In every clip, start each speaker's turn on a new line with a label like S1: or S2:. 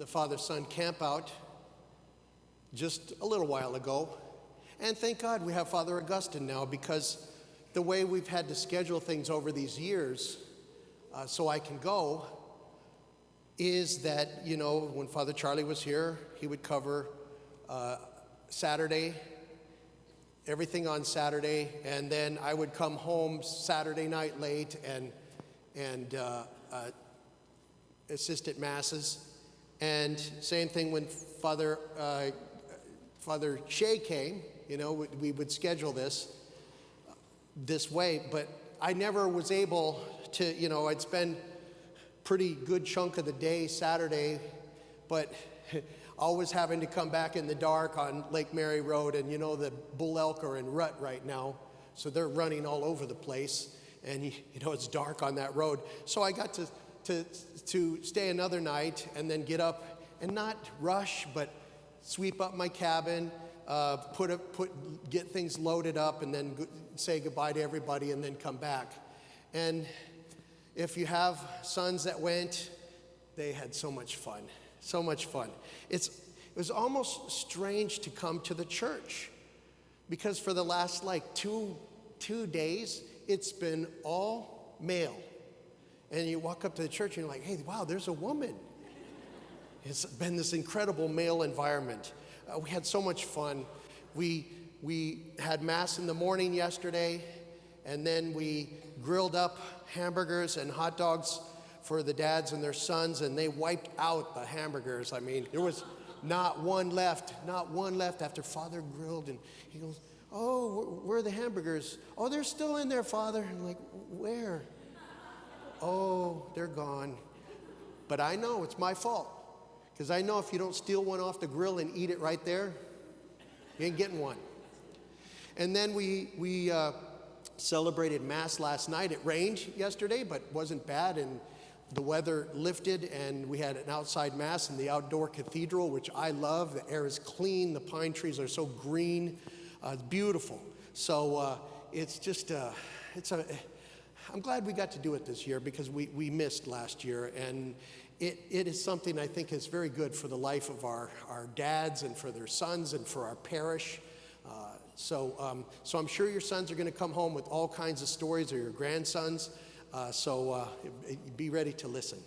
S1: the father-son camp out just a little while ago. And thank God we have Father Augustine now, because the way we've had to schedule things over these years so I can go is that, when Father Charlie was here, he would cover Saturday, everything on Saturday, and then I would come home Saturday night late and assist at masses. And same thing when Father Shea came, we would schedule this way, but I never was able to, I'd spend pretty good chunk of the day Saturday, but always having to come back in the dark on Lake Mary Road, and the bull elk are in rut right now, so they're running all over the place, and it's dark on that road. So I got to stay another night and then get up and not rush, but sweep up my cabin, get things loaded up, and then say goodbye to everybody, and then come back. And if you have sons that went, they had so much fun. So much fun. It was almost strange to come to the church, because for the last two days, it's been all male. And you walk up to the church and you're like, hey, wow, there's a woman. It's been this incredible male environment. We had so much fun. We had Mass in the morning yesterday, and then we grilled up hamburgers and hot dogs for the dads and their sons, and they wiped out the hamburgers. I mean, there was not one left after Father grilled, and he goes, oh, where are the hamburgers? Oh, they're still in there, Father. I'm like, where? Oh, they're gone. But I know it's my fault, because I know if you don't steal one off the grill and eat it right there, you ain't getting one. And then we celebrated Mass last night. It rained yesterday, but wasn't bad, and the weather lifted, and we had an outside Mass in the outdoor cathedral, which I love. The air is clean, the pine trees are so green, it's beautiful. So it's just, I'm glad we got to do it this year, because we missed last year, and it is something I think is very good for the life of our dads and for their sons and for our parish. So I'm sure your sons are going to come home with all kinds of stories, or your grandsons. So be ready to listen.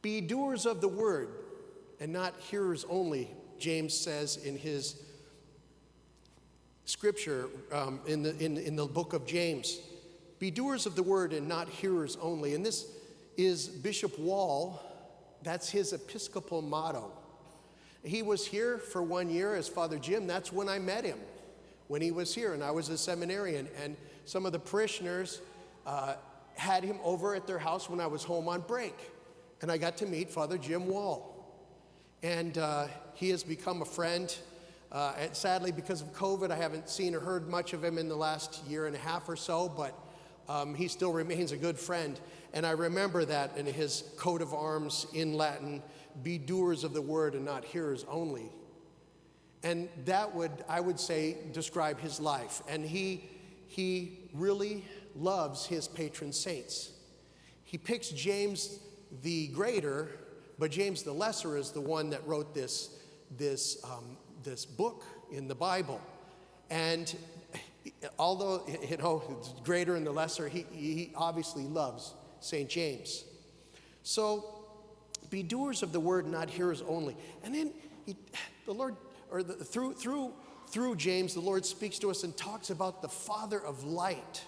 S1: Be doers of the word and not hearers only, James says in his scripture in the book of James. Be doers of the word and not hearers only. And this is Bishop Wall. That's his Episcopal motto. He was here for 1 year as Father Jim. That's when I met him, when he was here, and I was a seminarian. And some of the parishioners had him over at their house when I was home on break. And I got to meet Father Jim Wall. And he has become a friend. And sadly, because of COVID, I haven't seen or heard much of him in the last year and a half or so, but he still remains a good friend. And I remember that in his coat of arms in Latin, be doers of the word and not hearers only. And that would, I would say, describe his life. And he really loves his patron saints. He picks James the Greater, but James the Lesser is the one that wrote this book in the Bible. And although, it's greater and the lesser, he obviously loves St. James. So be doers of the word, not hearers only. And then through James, the Lord speaks to us and talks about the Father of light.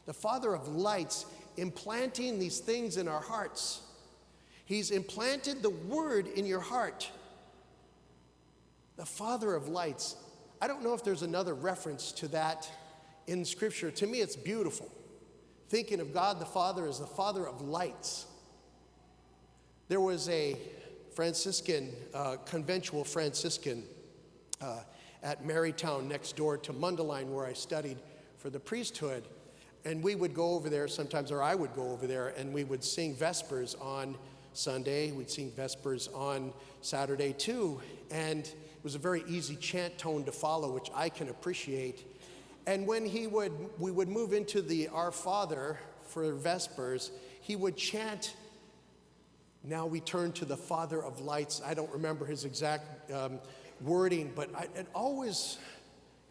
S1: The Father of lights implanting these things in our hearts. He's implanted the word in your heart. The Father of lights. I don't know if there's another reference to that in Scripture. To me, it's beautiful. Thinking of God the Father as the Father of lights. There was a Franciscan, conventual Franciscan at Marytown next door to Mundelein, where I studied for the priesthood. And we would go over there sometimes, or I would go over there, and we would sing Vespers on Sunday. We'd sing Vespers on Saturday too. And it was a very easy chant tone to follow, which I can appreciate. And when we would move into the Our Father for Vespers, he would chant Now we turn to the Father of lights. I don't remember his exact wording, but it always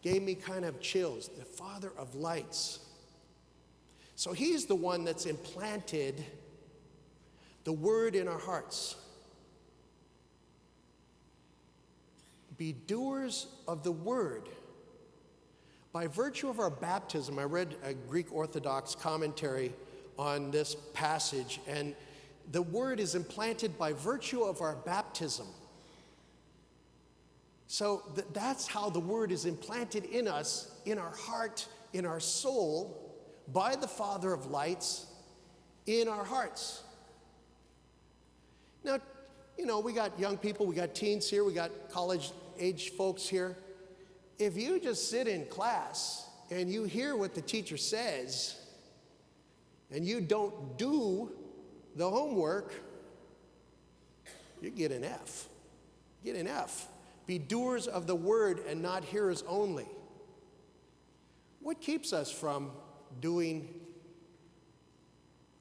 S1: gave me kind of chills. The Father of lights. So he's the one that's implanted the word in our hearts. Be doers of the word. By virtue of our baptism, I read a Greek Orthodox commentary on this passage, and the word is implanted by virtue of our baptism. So that's how the word is implanted in us, in our heart, in our soul, by the Father of lights, in our hearts. Now, we got young people, we got teens here, we got college-age folks here. If you just sit in class and you hear what the teacher says, and you don't do the homework, you get an F. Get an F. Be doers of the word and not hearers only. What keeps us from doing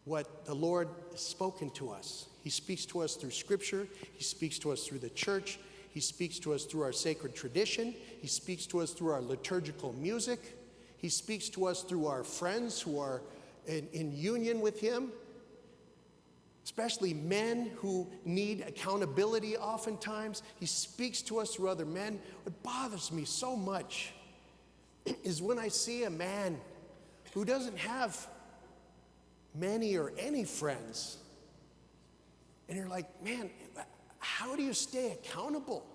S1: what the Lord has spoken to us? He speaks to us through Scripture. He speaks to us through the church. He speaks to us through our sacred tradition. He speaks to us through our liturgical music. He speaks to us through our friends who are in union with him, especially men who need accountability oftentimes. He speaks to us through other men. What bothers me so much is when I see a man who doesn't have many or any friends, and you're like, man, how do you stay accountable?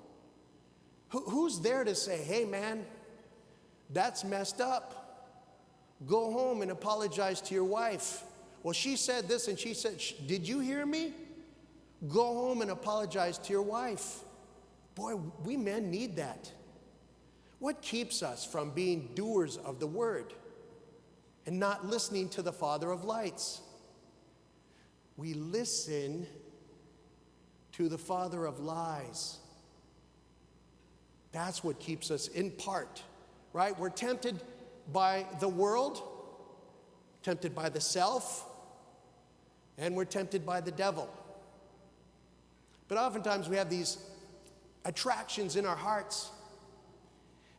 S1: Who's there to say, hey man, that's messed up. Go home and apologize to your wife. Well, she said this and she said, did you hear me? Go home and apologize to your wife. Boy, we men need that. What keeps us from being doers of the word and not listening to the Father of lights? We listen to the father of lies. That's what keeps us in part, right? We're tempted by the world, tempted by the self, and we're tempted by the devil. But oftentimes we have these attractions in our hearts,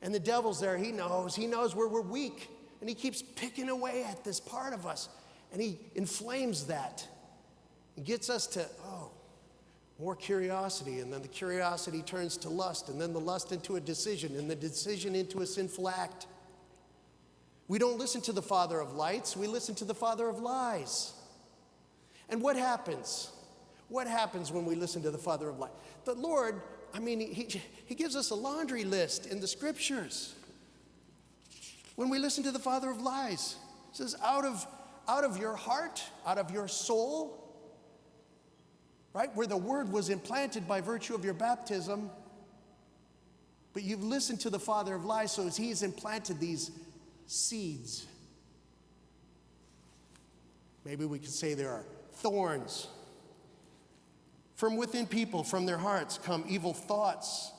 S1: and the devil's there. He knows where we're weak, and he keeps picking away at this part of us, and he inflames that. He gets us to, more curiosity, and then the curiosity turns to lust, and then the lust into a decision, and the decision into a sinful act. We don't listen to the Father of lights, we listen to the Father of lies. And what happens? What happens when we listen to the Father of light? The Lord, he gives us a laundry list in the scriptures. When we listen to the Father of lies, it says, out of your heart, out of your soul, right, where the word was implanted by virtue of your baptism, but you've listened to the Father of lies, so he's implanted these seeds. Maybe we could say there are thorns. From within people, from their hearts, come evil thoughts,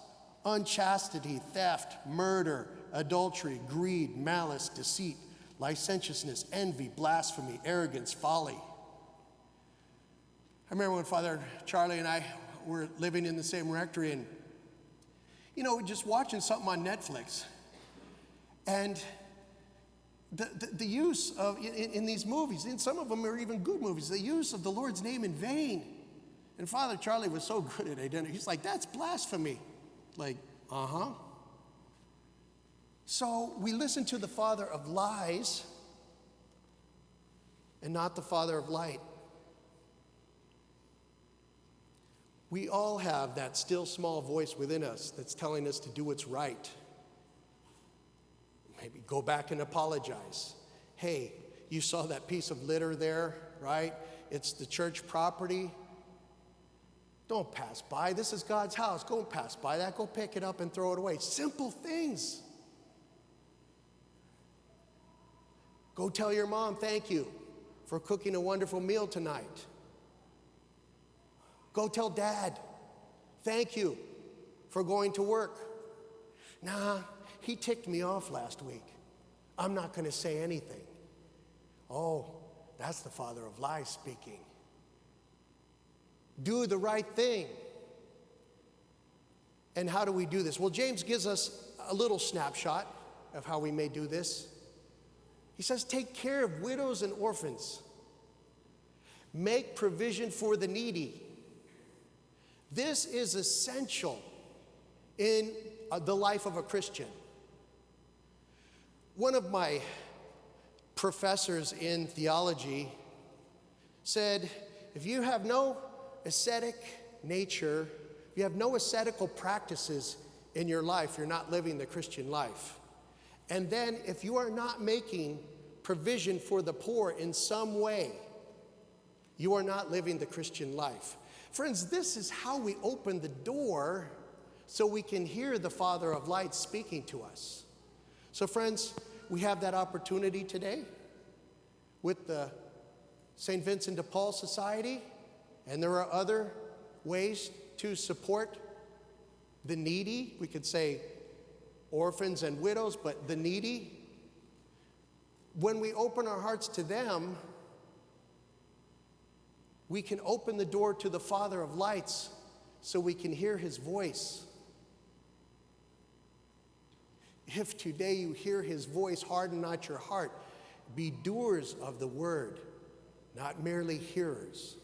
S1: unchastity, theft, murder, adultery, greed, malice, deceit, licentiousness, envy, blasphemy, arrogance, folly. I remember when Father Charlie and I were living in the same rectory, and, just watching something on Netflix. And the use of, in these movies, and some of them are even good movies, the use of the Lord's name in vain. And Father Charlie was so good at identity. He's like, that's blasphemy. Like, So we listen to the Father of lies and not the Father of light. We all have that still small voice within us that's telling us to do what's right. Maybe go back and apologize. Hey, you saw that piece of litter there, right? It's the church property. Don't pass by. This is God's house. Go pass by that. Go pick it up and throw it away. Simple things. Go tell your mom thank you for cooking a wonderful meal tonight. Go tell Dad thank you for going to work. Nah, he ticked me off last week. I'm not going to say anything. Oh, that's the Father of lies speaking. do the right thing. And how do we do this? Well, James gives us a little snapshot of how we may do this. He says, take care of widows and orphans. Make provision for the needy. This is essential in the life of a Christian. One of my professors in theology said, if you have no ascetic nature, if you have no ascetical practices in your life, you're not living the Christian life. And then if you are not making provision for the poor in some way, you are not living the Christian life. Friends, this is how we open the door so we can hear the Father of lights speaking to us. So friends, we have that opportunity today with the St. Vincent de Paul Society, and there are other ways to support the needy. We could say orphans and widows, but the needy. When we open our hearts to them, we can open the door to the Father of lights so we can hear his voice. If today you hear his voice, harden not your heart. Be doers of the word, not merely hearers.